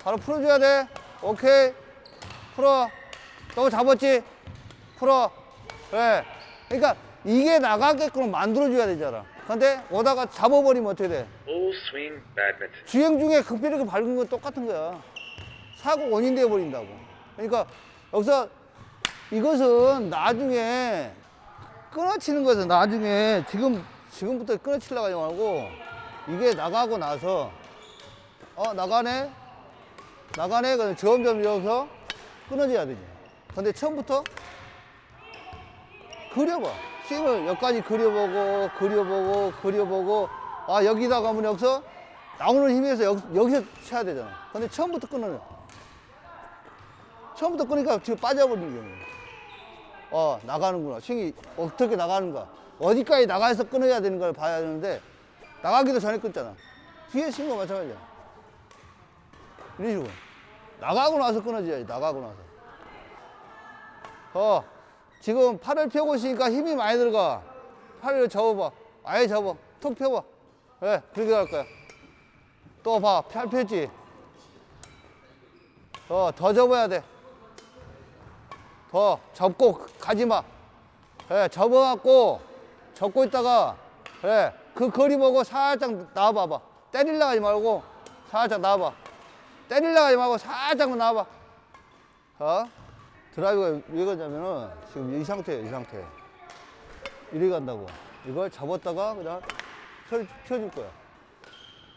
바로 풀어줘야 돼. 오케이. 풀어. 또 잡았지? 풀어. 그래. 그러니까 이게 나가게끔 만들어줘야 되잖아. 근데 오다가 잡아버리면 어떻게 돼? Full swing badminton. 주행 중에 급브레이크 밟은 건 똑같은 거야. 사고 원인 되어버린다고. 그러니까 여기서 이것은 나중에 끊어치는 것은 나중에 지금부터 끊어치려고 하지 말고 이게 나가고 나서 나가네? 그럼 점점 여기서 끊어져야 되지. 근데 처음부터 그려봐. 스윙을 여기까지 그려보고 아 여기다 가면 여기서 나오는 힘에서 여기서 쳐야 되잖아. 근데 처음부터 끊어내. 처음부터 끊으니까 지금 빠져버리는 거야. 나가는구나. 스윙이 어떻게 나가는가. 어디까지 나가서 끊어야 되는 걸 봐야 되는데 나가기도 전에 끊잖아. 뒤에 스윙과 마찬가지야. 이런 식으로. 나가고 나서 끊어져야지. 나가고 나서. 지금 팔을 펴고 있으니까 힘이 많이 들어가. 팔을 접어봐. 아예 접어. 툭 펴봐. 그래, 그렇게 할 거야. 또 봐. 팔 폈지? 더 접어야 돼. 더 접고 가지 마. 그래, 접어갖고, 접고 있다가, 그래, 그 거리 보고 살짝 나와봐봐. 때리려고 하지 말고, 살짝 나와봐. 때리려고 하지 말고, 살짝만 나와봐. 드라이브가 왜 가냐면은, 지금 이 상태예요, 이 상태. 이리 간다고. 이걸 접었다가 그냥 펴줄 거야.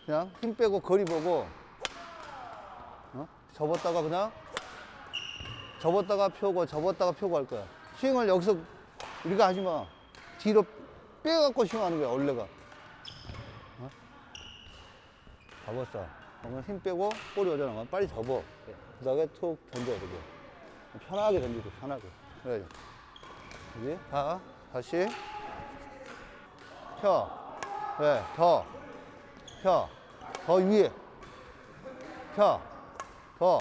그냥 힘 빼고 거리 보고, 접었다가 그냥, 접었다가 펴고 할 거야. 스윙을 여기서 이렇게 하지 마. 뒤로 빼갖고 스윙하는 거야, 원래가. 접었어. 그러면 힘 빼고 볼이 오잖아. 빨리 접어. 그 다음에 툭 던져야 되게. 편하게 던지고, 편하게. 그래야지. 그지? 자, 다시. 펴. 그래, 더. 펴. 더 위에. 펴. 더.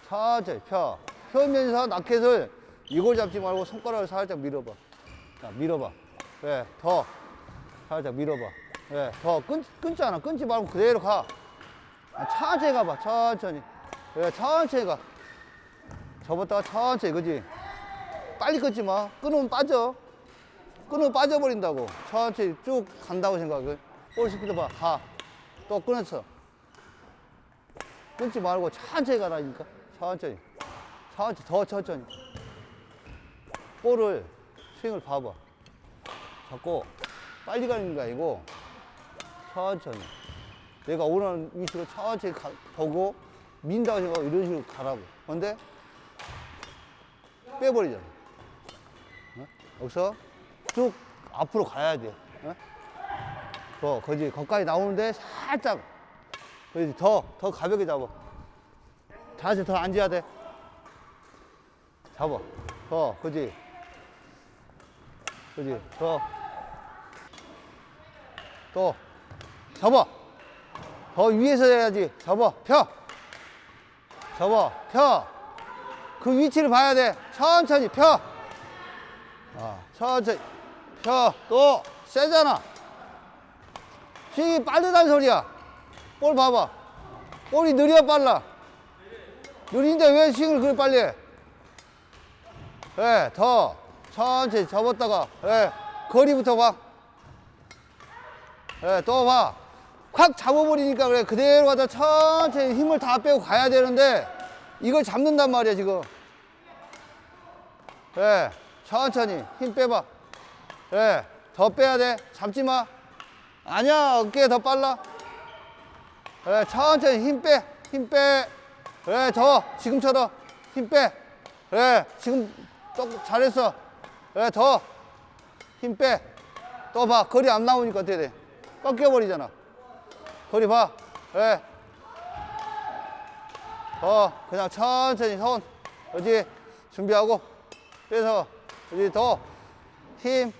천천히 펴. 펴면서 라켓을 이걸 잡지 말고 손가락을 살짝 밀어봐. 자, 밀어봐. 그래, 더. 살짝 밀어봐. 그래, 더. 끊잖아. 끊지 말고 그대로 가. 천천히 가봐. 천천히. 그래, 천천히 가. 접었다가 천천히, 그지? 빨리 끊지 마. 끊으면 빠져. 끊으면 빠져버린다고. 천천히 쭉 간다고 생각해. 볼 스피드 봐. 가. 또 끊었어. 끊지 말고 천천히 가라니까. 천천히. 더 천천히. 볼을, 스윙을 봐봐. 자꾸 빨리 가는 게 아니고 천천히. 내가 원하는 위치로 천천히 보고 민다고 생각하고 이런 식으로 가라고. 근데 빼버리잖아. 여기서 쭉 앞으로 가야 돼. 거기 거기까지 나오는데 살짝 그렇지. 더 가볍게 잡아. 자세 더 앉아야 돼. 잡아. 그지. 또 잡아. 더 위에서 해야지. 잡아. 펴. 그 위치를 봐야 돼. 천천히 펴. 천천히 펴. 또 세잖아. 스윙이 빠르다는 소리야. 볼 봐봐. 볼이 느려 빨라. 느린데 왜 스윙을 그렇게 빨리 해? 그래, 더 천천히 접었다가, 그래, 거리부터 봐. 그래, 또 봐. 확 잡아버리니까 그래, 그대로 가다 천천히 힘을 다 빼고 가야 되는데 이걸 잡는단 말이야 지금. 그래, 천천히 힘 빼봐. 그래, 더 빼야 돼. 잡지 마. 아니야, 어깨 더 빨라. 그래, 천천히 힘 빼. 그래, 더 지금처럼 힘 빼. 그래, 지금 또 잘했어. 그래, 더 힘 빼. 또 봐, 거리 안 나오니까 어떻게 돼? 꺾여버리잖아. 거리 봐. 그래. 그냥 천천히 손. 그렇지. 준비하고 빼서. 그렇지. 더 힘.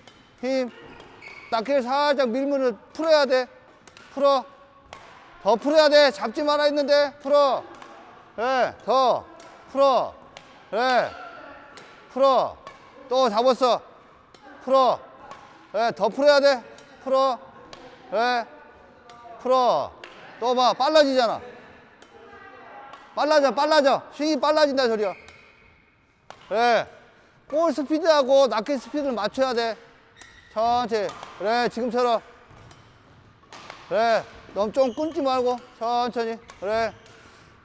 라켓을 살짝 밀면은 풀어야 돼. 풀어. 더 풀어야 돼. 잡지 말아 했는데 풀어. 그래. 더 풀어. 그래. 풀어. 또 잡았어. 풀어. 그래. 더 풀어야 돼. 풀어. 그래. 풀어. 또 봐. 빨라지잖아. 빨라져. 스윙이 빨라진다 소리야. 그래. 볼 스피드하고 라켓 스피드를 맞춰야 돼. 천천히. 그래, 지금처럼. 그래. 너무 좀 끊지 말고 천천히. 그래.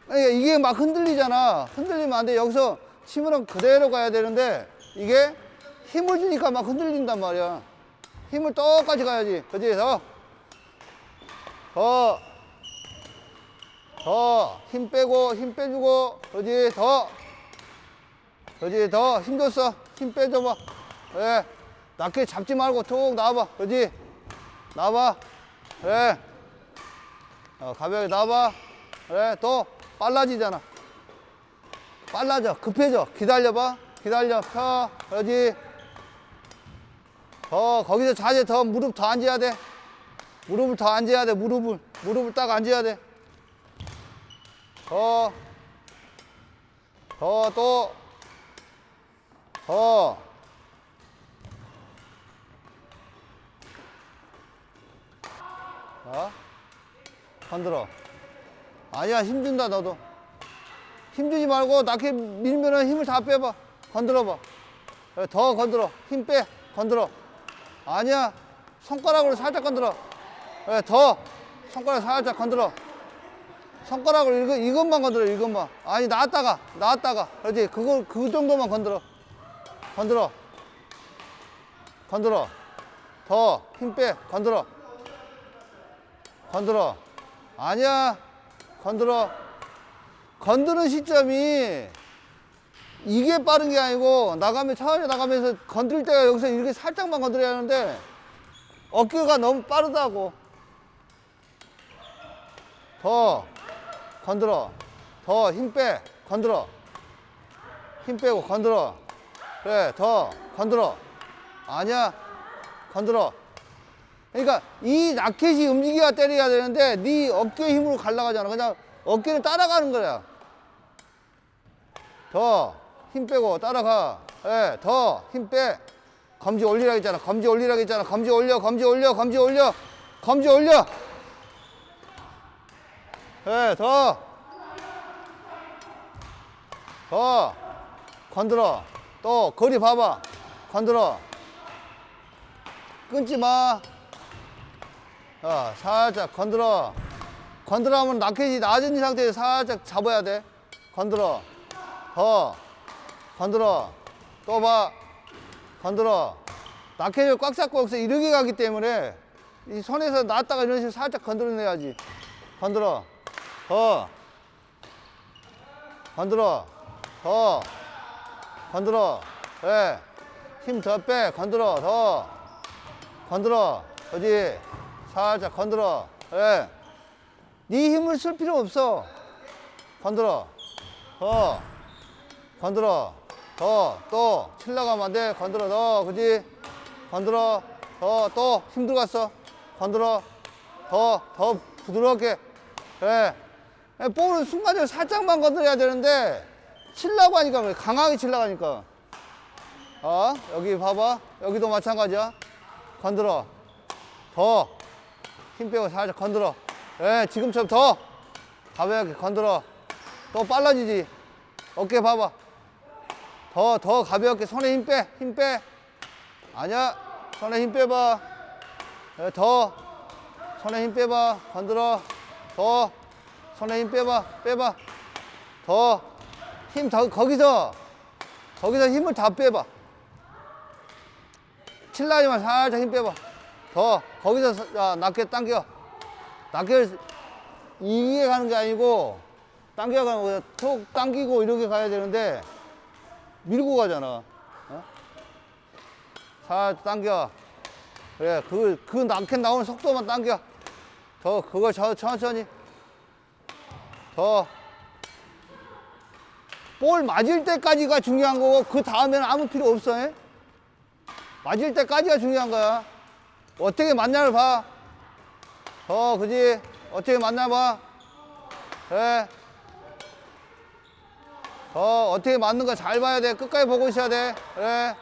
이게 막 흔들리잖아. 흔들리면 안 돼. 여기서 치면은 그대로 가야 되는데 이게 힘을 주니까 막 흔들린단 말이야. 힘을 똑같이 가야지. 그치? 더. 힘 빼고, 힘 빼주고. 그지? 그지? 더. 힘 줬어. 힘 빼줘봐. 그래. 낮게 잡지 말고 툭 나와봐. 그지? 나와봐. 그래. 가볍게 나와봐. 그래. 또 빨라지잖아. 빨라져. 급해져. 기다려봐. 기다려. 펴. 그러지. 거기서 자세 더 무릎 더 앉아야 돼. 무릎을 더 앉아야 돼. 무릎을 딱 앉아야 돼. 또. 자, 건들어. 아니야, 힘준다, 너도. 힘주지 말고, 낮게 밀면은 힘을 다 빼봐. 건들어봐. 그래, 더 건들어. 힘 빼. 건들어. 아니야, 손가락으로 살짝 건들어. 그래, 더. 손가락 살짝 건들어. 손가락으로 이것만 건드려, 이것만. 아니, 나왔다가. 그렇지. 그 정도만 건드려. 더. 힘 빼. 건드려. 아니야. 건드는 시점이 이게 빠른 게 아니고, 천천히 나가면서 건들 때가 여기서 이렇게 살짝만 건드려야 하는데, 어깨가 너무 빠르다고. 더. 건들어. 더 힘 빼. 건들어. 힘 빼고 건들어. 그래, 더 건들어. 아니야. 건들어. 그러니까 이 라켓이 움직여야 때려야 되는데 네 어깨 힘으로 갈라가잖아. 그냥 어깨를 따라가는 거야. 더 힘 빼고 따라가. 그래, 더 힘 빼. 검지 올리라고 했잖아. 검지 올려. 그래, 더 건들어. 또 거리 봐봐. 건들어. 끊지 마. 살짝 건들어. 건드려면 라켓이 낮은 상태에서 살짝 잡아야 돼. 건들어. 더 건들어. 또 봐. 건들어. 라켓을 꽉 잡고 여기서 이렇게 가기 때문에 이 손에서 놨다가 이런 식으로 살짝 건드려내야지. 건들어. 더 건들어. 더 건들어. 그래. 힘 더 빼. 건들어. 더 건들어. 그렇지. 살짝 건들어. 그래. 네 힘을 쓸 필요 없어. 건들어. 더 건들어. 또 칠 나가면 안 돼. 건들어. 더. 그렇지. 건들어. 또 힘 들어갔어. 건들어. 더 부드럽게. 그래. 볼은 순간적으로 살짝만 건드려야 되는데 치려고 하니까 그래. 강하게 치려고 하니까. 여기 봐봐. 여기도 마찬가지야. 건들어. 더 힘 빼고 살짝 건들어. 그래, 지금처럼 더 가볍게 건들어. 또 빨라지지. 어깨 봐봐. 더 가볍게. 손에 힘 빼. 아니야. 손에 힘 빼봐. 그래, 더 손에 힘 빼봐. 건들어. 더 손에 힘 빼봐. 더 힘 거기서 힘을 다 빼봐. 칠라지만 살짝 힘 빼봐. 더 거기서 낮게 당겨. 낮게 이게 가는 게 아니고 당겨가는 거야. 툭 당기고 이렇게 가야 되는데 밀고 가잖아. 살짝 당겨. 그래, 그 라켓 나오는 속도만 당겨. 더 그걸 천천히. 더 볼 맞을 때까지가 중요한 거고 그 다음에는 아무 필요 없어. 맞을 때까지가 중요한 거야. 어떻게 맞냐를 봐. 그지? 어떻게 맞나 봐. 그래. 어떻게 맞는 거 잘 봐야 돼. 끝까지 보고 있어야 돼. 그래.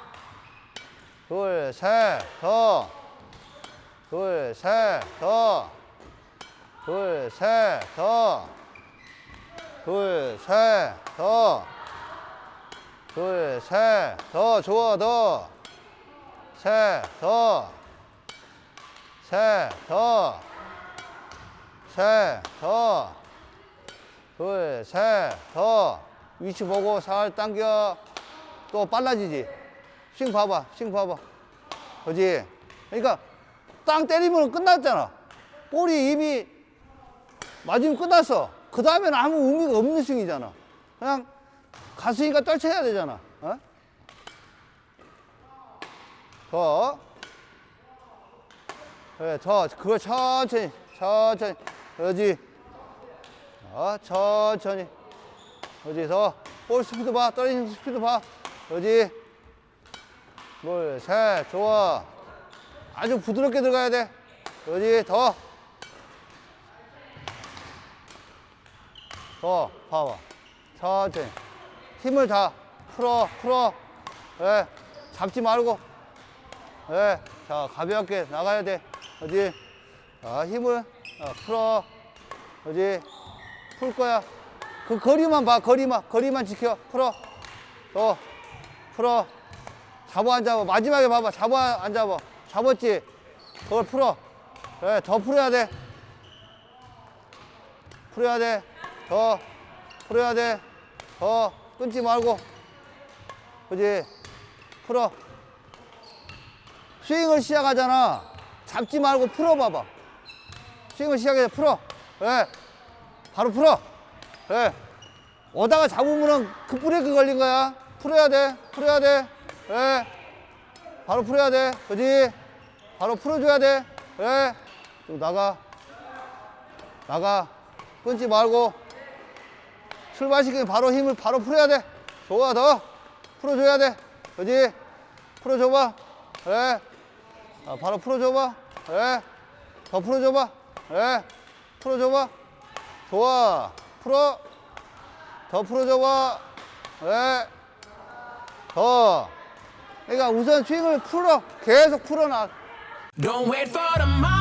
둘, 셋, 더. 둘, 셋, 더. 둘, 셋, 더. 둘, 셋, 더. 둘, 셋, 더, 좋아, 더. 셋, 더. 셋, 더. 셋, 더. 둘, 셋, 더. 위치 보고 살 당겨. 또 빨라지지. 스윙 봐봐, 스윙 봐봐. 그지? 그러니까 땅 때리면 끝났잖아. 볼이 이미 맞으면 끝났어. 그 다음에는 아무 의미가 없는 스윙이잖아. 그냥 갔으니까 떨쳐야 되잖아. 어? 더. 그래, 더. 그거 천천히, 천천히. 그러지. 천천히. 그러지, 더. 볼 스피드 봐. 떨어지는 스피드 봐. 그러지. 둘, 셋, 좋아. 아주 부드럽게 들어가야 돼. 그러지, 더. 더, 봐봐. 천천히. 힘을 다 풀어. 예, 잡지 말고. 예, 자, 가볍게 나가야 돼. 그지? 자, 힘을 풀어. 그지? 풀 거야. 그 거리만 봐, 거리만 지켜. 풀어. 더, 풀어. 잡아, 안 잡아. 마지막에 봐봐. 잡아, 안 잡아. 잡았지? 그걸 풀어. 그래, 더 풀어야 돼. 풀어야 돼. 더. 풀어야 돼. 더. 끊지 말고. 그지? 풀어. 스윙을 시작하잖아. 잡지 말고 풀어봐봐. 스윙을 시작해서 풀어. 그래. 바로 풀어. 그래. 오다가 잡으면은 급브레이크 걸린 거야. 풀어야 돼. 풀어야 돼. 그래. 바로 풀어야 돼. 그지? 바로 풀어줘야 돼. 그래. 좀 나가. 끊지 말고. 출발시키면 바로 힘을 바로 풀어야 돼. 좋아, 더. 풀어줘야 돼. 그지? 풀어줘봐. 그래. 바로 풀어줘봐. 그래. 더 풀어줘봐. 그래. 풀어줘봐. 좋아. 풀어. 더 풀어줘봐. 그래. 더. 그러니까 우선 스윙을 풀어. 계속 풀어놔. Don't wait for tomorrow.